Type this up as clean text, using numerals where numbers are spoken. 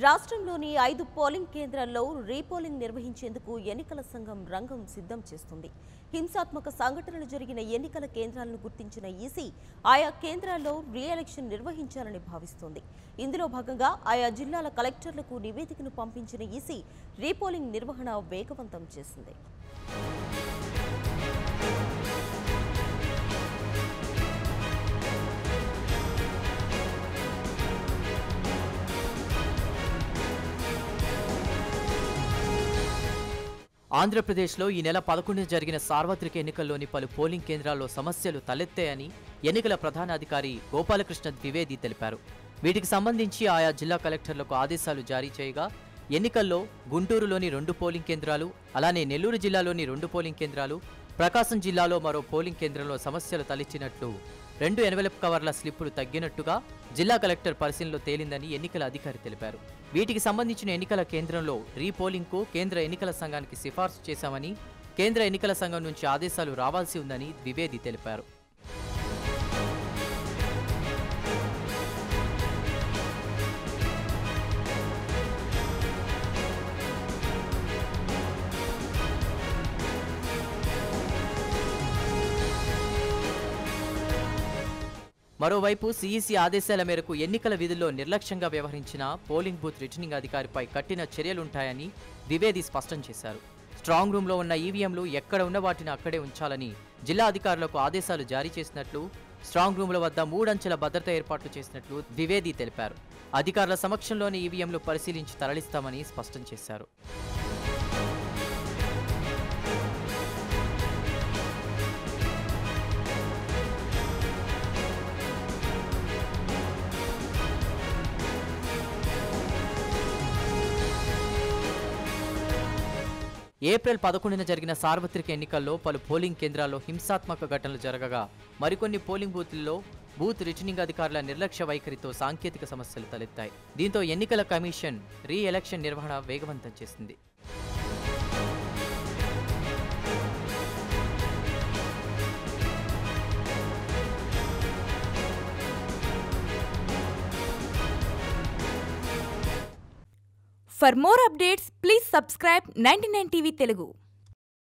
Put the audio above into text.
రాష్ట్రంలోని 5 పోలింగ్ కేంద్రాల్లో రీపోలింగ్ నిర్వహించేందుకు ఎన్నికల సంఘం రంగం సిద్ధం చేస్తుంది. హింసాత్మక సంఘటనలు జరిగిన ఎన్నికల కేంద్రాలను గుర్తించిన ఈసీ ఆయా కేంద్రాల్లో రీ-ఎలక్షన్ నిర్వహించాలని భావిస్తోంది. ఇందులో భాగంగా ఆయా జిల్లాల కలెక్టర్లకు నివేదికను పంపించిన ఈసీ రీపోలింగ్ నిర్వహణ వేగవంతం చేసింది. ఆంధ్రప్రదేశ్లో ఈ నెల 11న జరిగిన సార్వత్రిక ఎన్నికల్లోని పలు పోలింగ్ కేంద్రాల్లో సమస్యలు తలెత్తాయని ఎన్నికల ప్రధానాధికారి గోపాలకృష్ణ ద్వివేది తెలిపారు. వీటికి సంబంధించి ఆయా జిల్లా కలెక్టర్లకు ఆదేశాలు జారీ చేయగా ఎన్నికల్లో గుంటూరులోని 2 పోలింగ్ కేంద్రాలు, అలానే నెల్లూరు జిల్లాలోని 2 పోలింగ్ కేంద్రాలు, ప్రకాశం జిల్లాలో మరో పోలింగ్ కేంద్రంలో సమస్యలు తలెత్తినట్లు 2 ఎన్వెలప్ కవర్ల స్లిప్పులు తగ్గినట్టుగా జిల్లా కలెక్టర్ పరిశీలనలో తేలిందని ఎన్నికల అధికారి తెలిపారు. వీటికి సంబంధించిన ఎన్నికల కేంద్రంలో రీపోలింగ్కు కేంద్ర ఎన్నికల సంఘానికి సిఫార్సు చేశామని, కేంద్ర ఎన్నికల సంఘం నుంచి ఆదేశాలు రావాల్సి ఉందని ద్వివేది తెలిపారు. మరోవైపు సీఈసీ ఆదేశాల మేరకు ఎన్నికల విధుల్లో నిర్లక్ష్యంగా వ్యవహరించిన పోలింగ్ బూత్ రిటర్నింగ్ అధికారిపై కఠిన చర్యలుంటాయని ద్వివేది స్పష్టం చేశారు. స్ట్రాంగ్ రూమ్లో ఉన్న ఈవీఎంలు ఎక్కడ ఉన్న వాటిని అక్కడే ఉంచాలని జిల్లా అధికారులకు ఆదేశాలు జారీ చేసినట్లు, స్ట్రాంగ్ రూమ్ల వద్ద 3 అంచెల భద్రత ఏర్పాట్లు చేసినట్లు ద్వివేది తెలిపారు. అధికారుల సమక్షంలోని ఈవీఎంలు పరిశీలించి తరలిస్తామని స్పష్టం చేశారు. ఏప్రిల్ 11న జరిగిన సార్వత్రిక ఎన్నికల్లో పలు పోలింగ్ కేంద్రాల్లో హింసాత్మక ఘటనలు జరగగా మరికొన్ని పోలింగ్ బూత్లలో బూత్ రిటర్నింగ్ అధికారుల నిర్లక్ష్య వైఖరితో సాంకేతిక సమస్యలు తలెత్తాయి. దీంతో ఎన్నికల కమిషన్ రీ-ఎలక్షన్ నిర్వహణ వేగవంతం చేసింది. For more updates, please subscribe 99 TV Telugu.